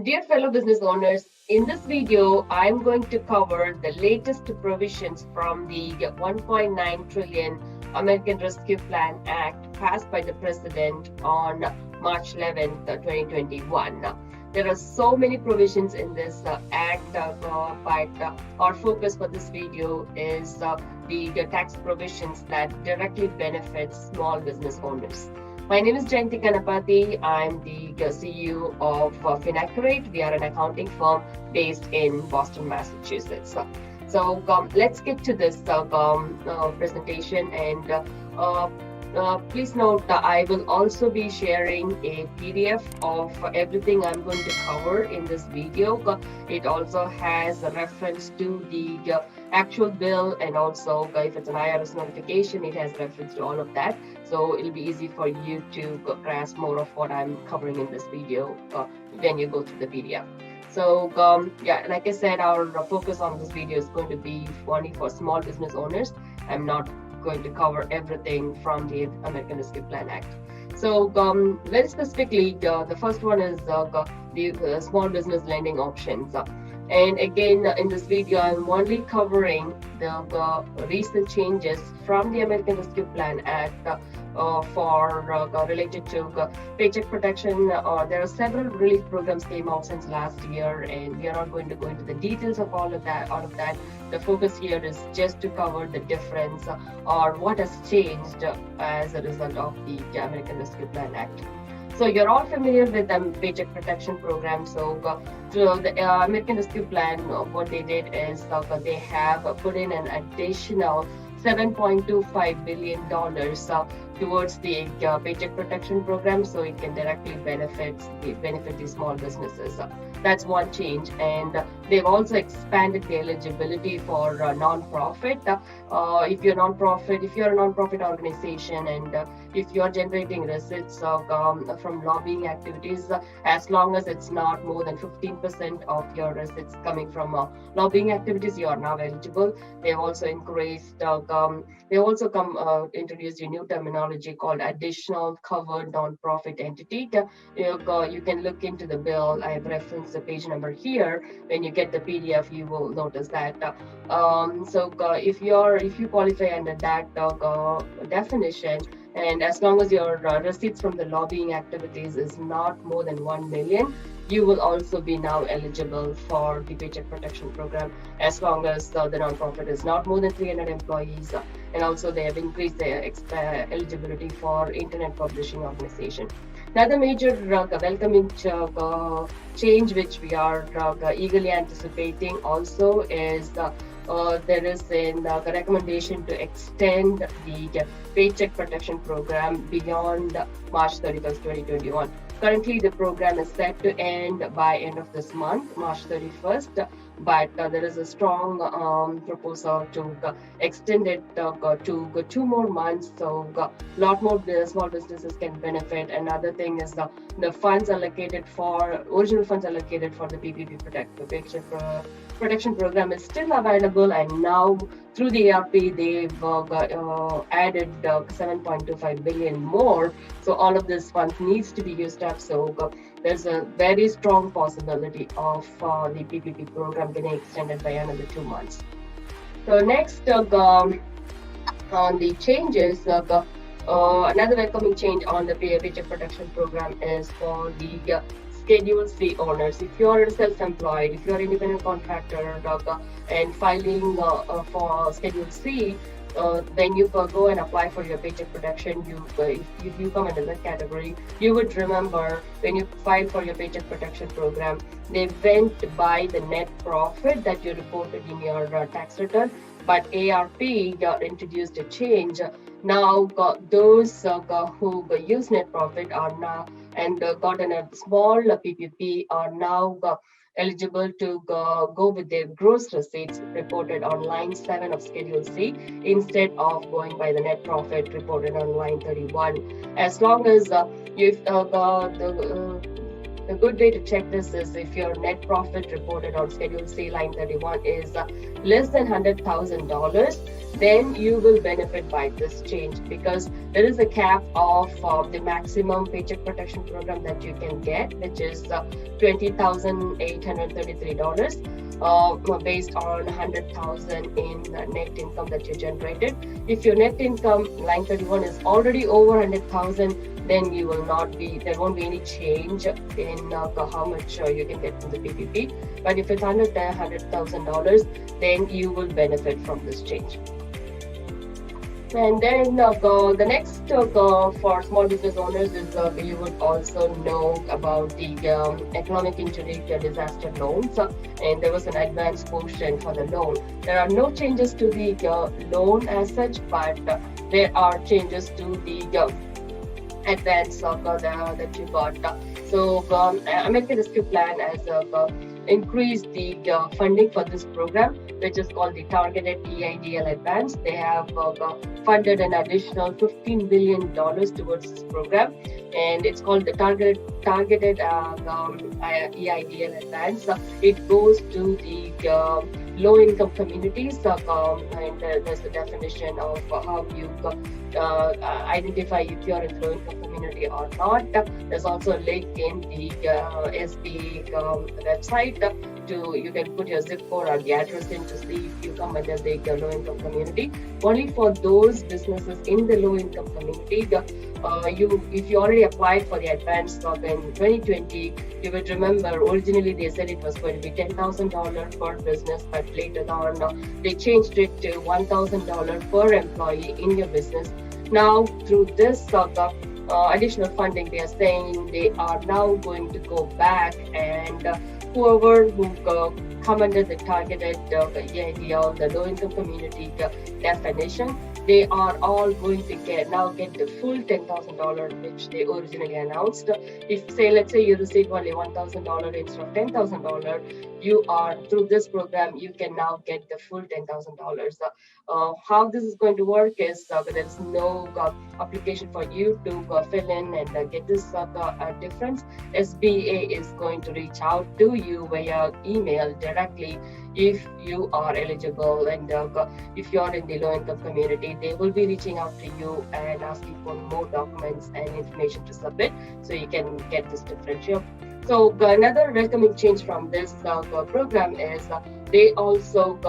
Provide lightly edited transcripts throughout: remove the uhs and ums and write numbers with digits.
Dear fellow business owners, in this video, I'm going to cover the latest provisions from the 1.9 trillion American Rescue Plan Act passed by the President on March 11th, 2021. There are so many provisions in this act, but our focus for this video is the tax provisions that directly benefit small business owners. My name is Jayanti Ganapathy. I'm the CEO of Finaccurate. We are an accounting firm based in Boston, Massachusetts. So let's get to this presentation. And please note that I will also be sharing a PDF of everything I'm going to cover in this video. It also has a reference to the actual bill, and also if it's an IRS notification, it has reference to all of that. So it'll be easy for you to grasp more of what I'm covering in this video when you go through the PDF. So yeah, like I said, our focus on this video is going to be only for small business owners. I'm not going to cover everything from the American Rescue Plan Act. So very specifically, the first one is the small business lending options. And again, in this video, I'm only covering the recent changes from the American Rescue Plan Act for related to Paycheck Protection. There are several relief programs came out since last year, and we are not going to go into the details of all of that. The focus here is just to cover the difference or what has changed as a result of the American Rescue Plan Act. So you're all familiar with the Paycheck Protection Program. So the American Rescue Plan, what they did is they have put in an additional $7.25 billion towards the Paycheck Protection Program, so it can directly benefit the small businesses. That's one change, and they've also expanded the eligibility for non-profit. If you're a non-profit organization, and if you're generating receipts from lobbying activities, as long as it's not more than 15% of your receipts coming from lobbying activities, you are now eligible. They've also increased. Introduced a new terminology called additional covered non-profit entity. You can look into the bill. I have referenced the page number here. When you get the PDF, you will notice that. If you qualify under that definition, and as long as your receipts from the lobbying activities is not more than 1 million, you will also be now eligible for the Paycheck Protection Program, as long as the nonprofit is not more than 300 employees. And also they have increased their eligibility for internet publishing organization. Another major welcoming change which we are eagerly anticipating also is there is a recommendation to extend the Paycheck Protection Program beyond March 31st, 2021. Currently, the program is set to end by end of this month, March 31st, but there is a strong proposal to extend it to 2 more months, so a lot more small businesses can benefit. Another thing is the original funds allocated for the Paycheck Protection Program is still available, and now through the ARPA, they've added 7.25 billion more. So all of this funds needs to be used up. So there's a very strong possibility of the PPP program getting extended by another 2 months. So next, on the changes, another welcoming change on the Paycheck Protection Program is for the Schedule C owners. If you are self-employed, if you are independent contractor and filing for Schedule C, then you go and apply for your paycheck protection. If you come under that category, you would remember when you filed for your paycheck protection program, they went by the net profit that you reported in your tax return. But ARPA introduced a change. Now those who use net profit are now and gotten a small PPP are now eligible to go with their gross receipts reported on line 7 of Schedule C instead of going by the net profit reported on line 31. As long as The good way to check this is if your net profit reported on Schedule C line 31 is less than $100,000, then you will benefit by this change, because there is a cap of the maximum Paycheck Protection Program that you can get, which is $20,833. Based on 100,000 in net income that you generated. If your net income line 31 is already over 100,000, then you will not be, there won't be any change in how much you can get from the PPP. But if it's under $100,000, then you will benefit from this change. And then the next for small business owners is you would also know about the economic injury disaster loans, and there was an advance portion for the loan. There are no changes to the loan as such, but there are changes to the advance that you got. So American Rescue Plan has increased the funding for this program, which is called the Targeted EIDL Advance. They have funded an additional $15 billion towards this program, and it's called the Targeted EIDL Advance. It goes to the low-income communities, and there's a definition of how you identify if you're in the low-income community or not. There's also a link in the SBA website you can put your zip code or the address in to see if you come under the low-income community. Only for those businesses in the low-income community, if you already applied for the advance in 2020, you would remember originally they said it was going to be $10,000 per business, but later on they changed it to $1,000 per employee in your business. Now through this additional funding, they are saying they are now going to go back, and whoever who come under the targeted EIDL, the low-income community definition, they are all going to get the full $10,000 which they originally announced. If let's say you received only $1,000 instead of $10,000, you are through this program you can now get the full $10,000. How this is going to work is there's no application for you to fill in and get this difference. SBA is going to reach out to you via email directly if you are eligible, and if you are in the low-income community, they will be reaching out to you and asking for more documents and information to submit so you can get this differential. So another welcoming change from this program is they also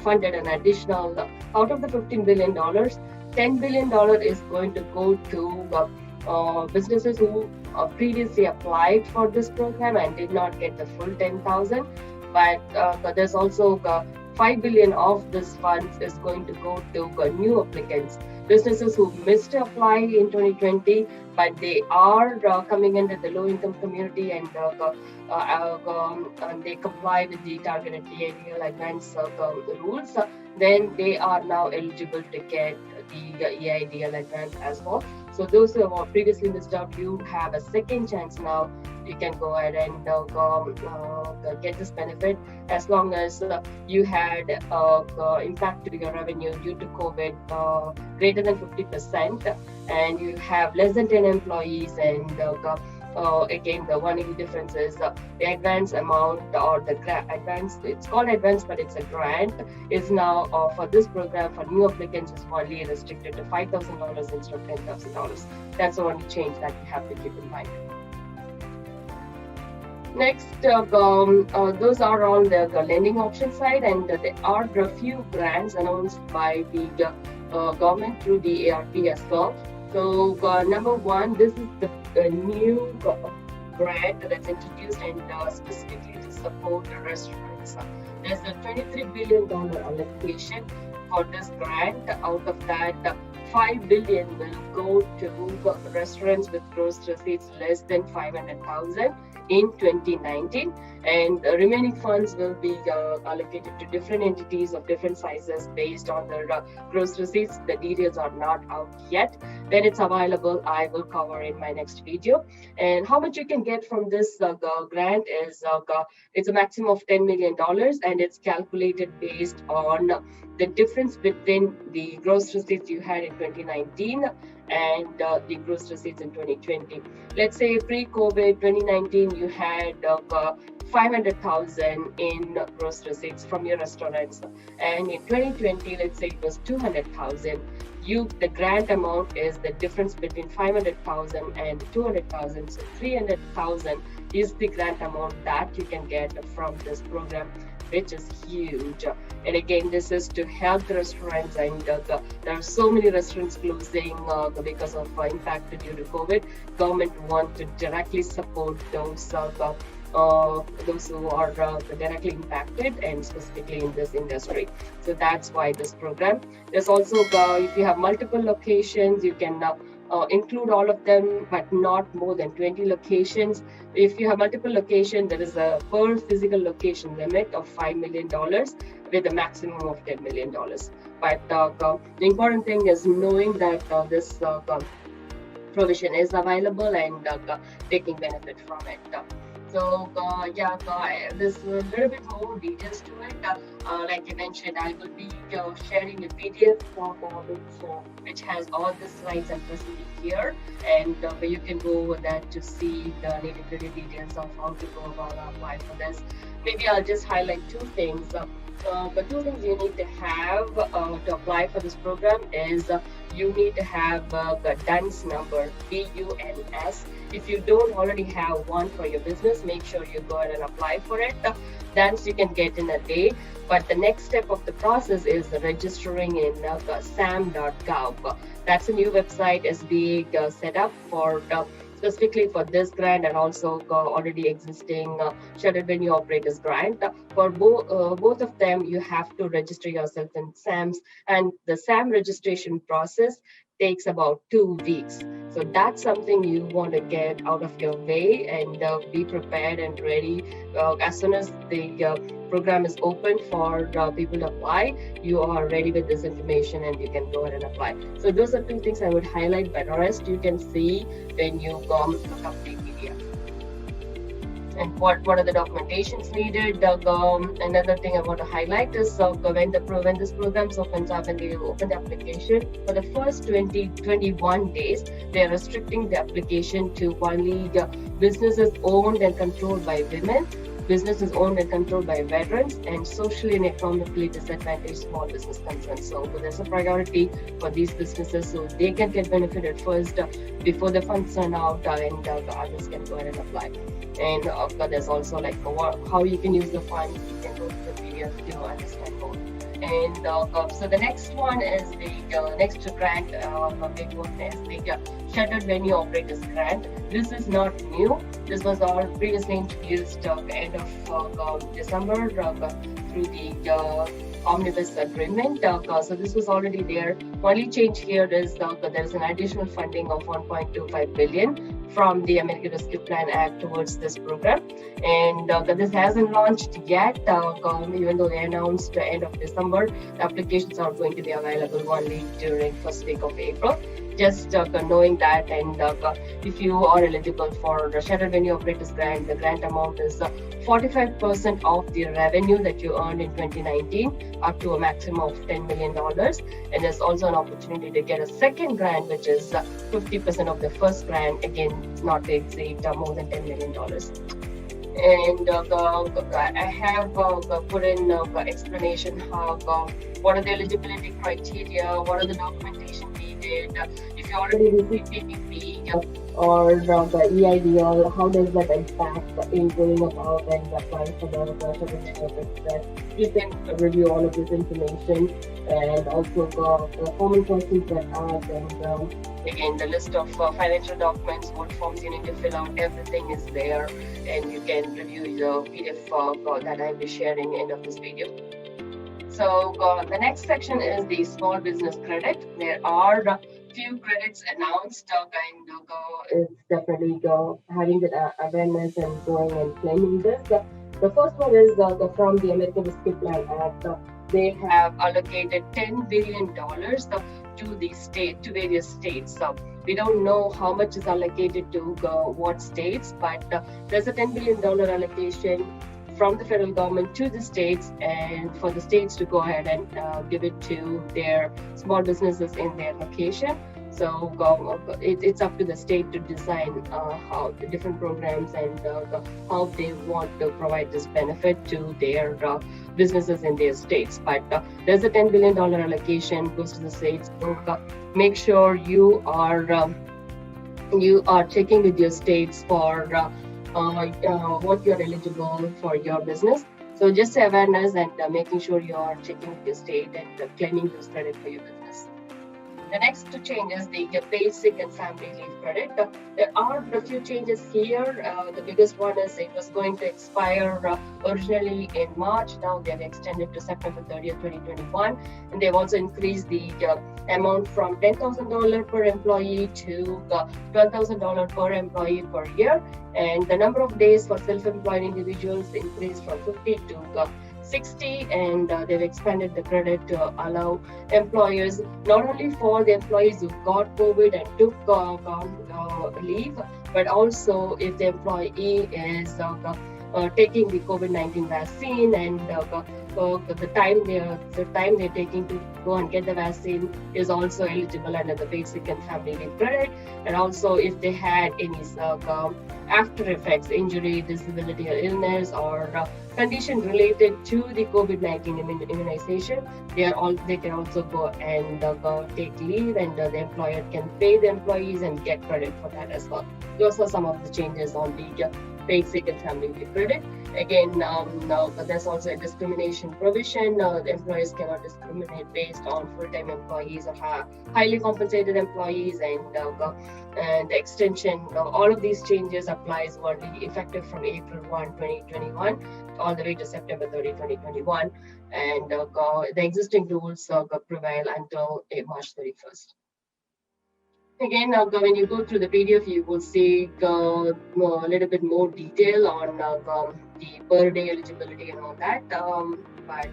funded an additional, out of the $15 billion, $10 billion is going to go to businesses who previously applied for this program and did not get the full 10,000. But there's also $5 billion of this funds is going to go to new applicants, businesses who missed to apply in 2020, but they are coming under the low-income community and they comply with the targeted EIDL advance rules. Then they are now eligible to get the EIDL advance as well. So those who have previously missed out, you have a second chance now. You can go ahead and get this benefit as long as you had impact to your revenue due to COVID greater than 50%, and you have less than 10 employees, and again, the one difference is the advance amount or the advance, it's called advance, but it's a grant, is now for this program for new applicants is only restricted to $5,000 instead of $10,000. That's the only change that you have to keep in mind. Next, those are on the lending option side, and there are a few grants announced by the government through the ARPA as well. So number one, this is the new grant that's introduced and specifically to support the restaurants. There's a $23 billion allocation for this grant. Out of that, $5 billion will go to restaurants with gross receipts less than $500,000 in 2019, and the remaining funds will be allocated to different entities of different sizes based on their gross receipts. The details are not out yet. When it's available, I will cover in my next video. And how much you can get from this grant is it's a maximum of $10 million, and it's calculated based on the difference between the gross receipts you had in 2019 and the gross receipts in 2020. Let's say pre-COVID 2019, you had 500,000 in gross receipts from your restaurants, and in 2020, let's say it was 200,000. The grant amount is the difference between 500,000 and 200,000. So 300,000 is the grant amount that you can get from this program, which is huge. And again, this is to help the restaurants, and there are so many restaurants closing because of impact due to COVID. Government want to directly support those who are directly impacted, and specifically in this industry. So that's why this program. There's also, if you have multiple locations, you can include all of them, but not more than 20 locations. If you have multiple locations, there is a per physical location limit of $5 million with a maximum of $10 million. But the important thing is knowing that this provision is available and taking benefit from it. So there's a little bit more details to it. Like I mentioned, I will be sharing a PDF which has all the slides I'm presenting here, and you can go over that to see the nitty-gritty details of how to go about applying for this. Maybe I'll just highlight two things. The two things you need to have to apply for this program is you need to have the DUNS number, DUNS. If you don't already have one for your business, make sure you go ahead and apply for it. DUNS you can get in a day, but the next step of the process is registering in sam.gov. That's a new website is being set up for specifically for this grant, and also already existing shuttered venue operators grant. For both of them, you have to register yourself in SAMs, and the SAM registration process takes about 2 weeks. So that's something you want to get out of your way and be prepared and ready. As soon as the program is open for people to apply, you are ready with this information and you can go ahead and apply. So those are two things I would highlight, but the rest you can see when you come to complete PDF. And what are the documentations needed? Another thing I want to highlight is when this program opens up and they open the application, for the first 21 days, they are restricting the application to only businesses owned and controlled by women, businesses owned and controlled by veterans, and socially and economically disadvantaged small business concerns. So there's a priority for these businesses, so they can get benefited first before the funds run out, and the others can go ahead and apply. And there's also like how you can use the funds. You can go to the PDF to understand more. And so the next one is the next grant, a big one is the shuttered venue operators grant. This is not new. This was all previously introduced end of December through the omnibus agreement. So this was already there. Only change here is there's an additional funding of 1.25 billion from the American Rescue Plan Act towards this program, and this hasn't launched yet. Even though they announced the end of December, the applications are going to be available only during first week of April. Just knowing that, and if you are eligible for the shuttered venue operators grant, the grant amount is 45% of the revenue that you earned in 2019, up to a maximum of $10 million. And there's also an opportunity to get a second grant, which is 50% of the first grant, again, not to exceed more than $10 million. And I have put in explanation how what are the eligibility criteria, what are the documentation needed, if you already received PPP or the EIDL, how does that impact in going about and applying for the certificate. You can review all of this information, and also the common questions that asked, and again the list of financial documents, what forms you need to fill out, everything is there, and you can review the PDF that I'll be sharing end of this video. So the next section is the small business credit. There are few credits announced, and it's definitely having the awareness and going and claiming this. The first one is from the American Rescue Plan Act. They have allocated $10 billion to the state, to various states. So we don't know how much is allocated to what states, but there's a $10 billion allocation from the federal government to the states, and for the states to go ahead and give it to their small businesses in their location. So it's up to the state to design how the different programs and how they want to provide this benefit to their businesses in their states. But there's a $10 billion allocation goes to the states. So make sure you are checking with your states for what you're eligible for your business. So just awareness and making sure you are checking with your state and claiming those credit for your business. The next change is the basic and family leave credit. There are a few changes here. The biggest one is it was going to expire originally in March. Now they've extended to September 30th, 2021. And they've also increased the amount from $10,000 per employee to $12,000 per employee per year. And the number of days for self-employed individuals increased from 50 to 60, and they've expanded the credit to allow employers, not only for the employees who got COVID and took leave, but also if the employee is taking the COVID-19 vaccine and the time they're taking to go and get the vaccine is also eligible under the basic and family leave credit. And also if they had any after effects, injury, disability, or illness, or condition related to the COVID-19 immunization, they can also go and take leave, and the employer can pay the employees and get credit for that as well. Those are some of the changes on the basic and family leave credit. Again, there's also a discrimination provision. The employers cannot discriminate based on full-time employees or highly compensated employees, and the extension. All of these changes applies only effective from April 1, 2021, all the way to September 30, 2021, and the existing rules prevail until March 31st. Again, when you go through the PDF, you will see a little bit more detail on the per day eligibility and all that. But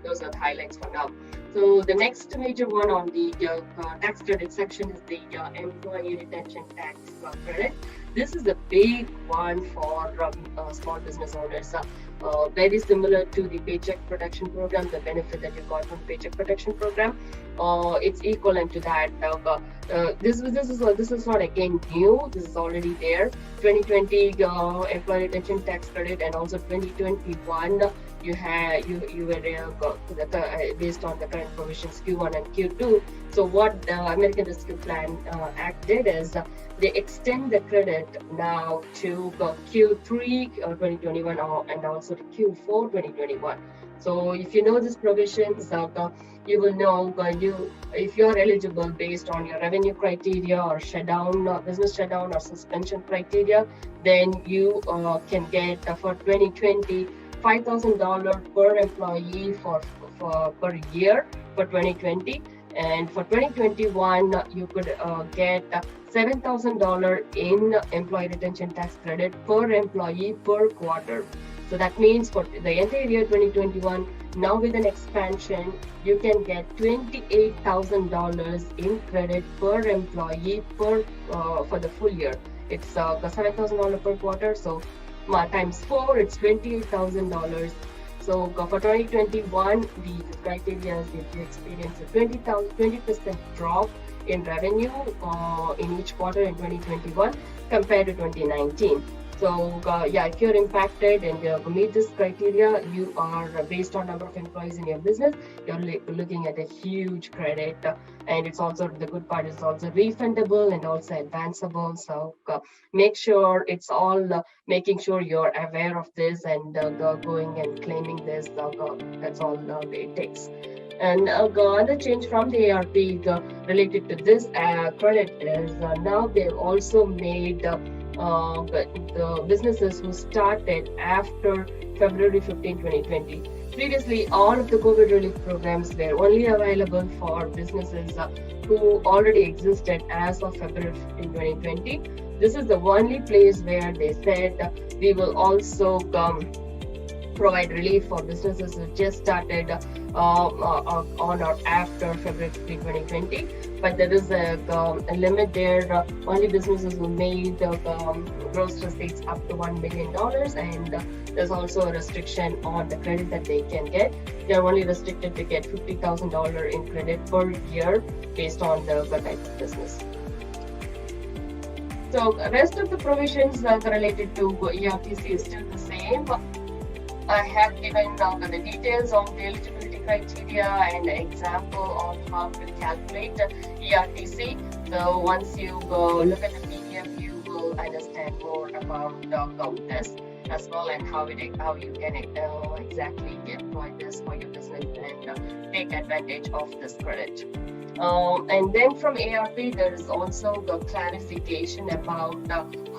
those are the highlights for now. So the next major one on the tax credit section is the employee retention tax credit. This is a big one for small business owners. Very similar to the Paycheck Protection Program, the benefit that you got from Paycheck Protection Program. It's equivalent to that. This is not again new. This is already there. 2020 employee retention tax credit, and also 2021 you were based on the current provisions Q1 and Q2. So what the American Rescue Plan Act did is they extend the credit now to Q3 2021 and also to Q4 2021. So if you know these provisions, you will know if you are eligible based on your revenue criteria or business shutdown or suspension criteria, then you can get for 2020 $5,000 per employee for per year for 2020, and for 2021 you could get $7,000 in employee retention tax credit per employee per quarter. So that means for the entire year 2021, now with an expansion, you can get $28,000 in credit per employee for the full year. It's $7,000 per quarter, so times 4, it's $28,000. So for 2021, the criteria is if you experience a 20% drop in revenue in each quarter in 2021 compared to 2019. So if you're impacted and you meet this criteria, you are based on number of employees in your business, you're looking at a huge credit, and it's also, the good part is also refundable and also advanceable. So make sure it's all making sure you're aware of this and going and claiming this. That's all it takes. And other change from the ARP related to this credit is now they've also made the businesses who started after February 15, 2020. Previously, all of the COVID relief programs were only available for businesses who already existed as of February 15, 2020. This is the only place where they said we will also provide relief for businesses who just started on or after February 2020. But there is a limit there. Only businesses who made gross receipts up to $1 million, and there's also a restriction on the credit that they can get. They are only restricted to get $50,000 in credit per year based on the type of business. So the rest of the provisions related to ERTC is still the same. I have given the details of the eligibility criteria and an example of how to calculate ERTC. So once you look at the PDF, you will understand more about this as well, and how you can exactly employ this for your business and take advantage of this credit. And then from ARP, there is also the clarification about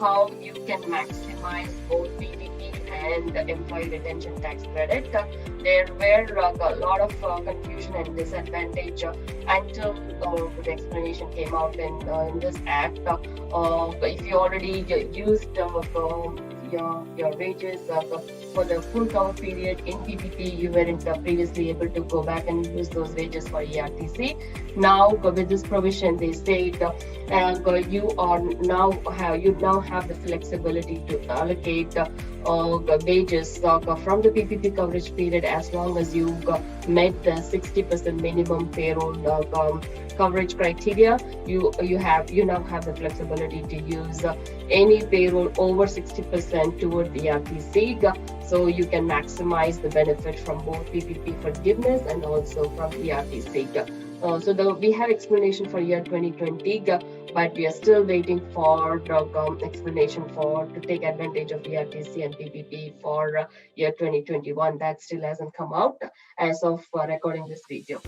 how you can maximize both PPP and employee retention tax credit. There were a lot of confusion and disadvantage until the explanation came out in this act. If you already used your wages for the full cover period in PPP, you weren't previously able to go back and use those wages for ERTC. Now, with this provision, they say you now have the flexibility to allocate the wages from the PPP coverage period as long as you met the 60% minimum payroll coverage criteria. You now have the flexibility to use any payroll over 60% toward the ERTC, so you can maximize the benefit from both PPP forgiveness and also from ERTC. We have explanation for year 2020, but we are still waiting for explanation to take advantage of ERTC and PPP for year 2021. That still hasn't come out as of recording this video.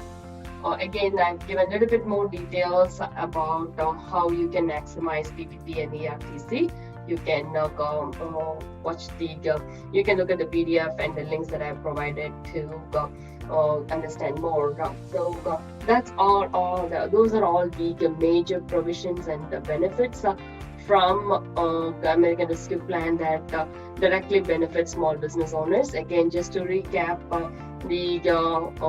Again, I've given a little bit more details about how you can maximize PPP and ERTC. You can you can look at the PDF and the links that I've provided to understand more. So that's all. Those are all the major provisions and the benefits from the American Rescue Plan that directly benefits small business owners. Again, just to recap, the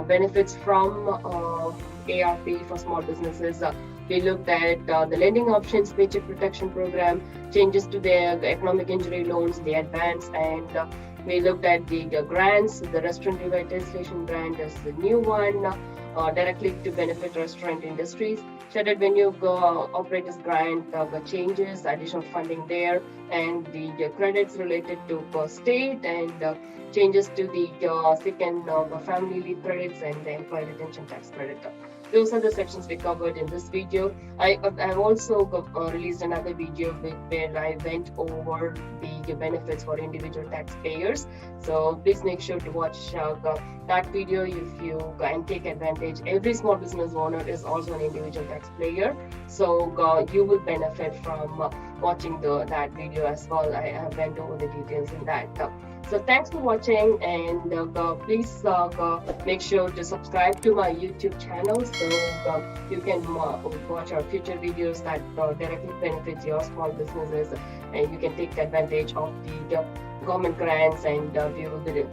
benefits from ARP for small businesses. We looked at the lending options, Paycheck Protection Program, changes to the economic injury loans, the advance, and we looked at the grants. The restaurant revitalization grant is the new one, directly to benefit restaurant industries. Shuttered venue operators grant changes, additional funding there, and the credits related to state, and changes to the sick and family leave credits and the employee retention tax credit. Those are the sections we covered in this video. I've also released another video where I went over the benefits for individual taxpayers. So please make sure to watch that video if you can take advantage. Every small business owner is also an individual taxpayer, so you will benefit from watching that video as well. I went over the details in that. So thanks for watching, and please make sure to subscribe to my YouTube channel so you can watch our future videos that directly benefit your small businesses, and you can take advantage of the government grants, and we will be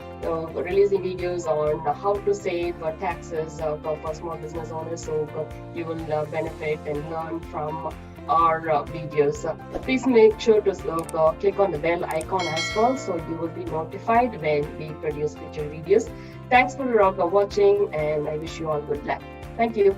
releasing videos on how to save taxes for small business owners, so you will benefit and learn from our videos. Please make sure to click on the bell icon as well, so you will be notified when we produce future videos. Thanks for watching, and I wish you all good luck. Thank you.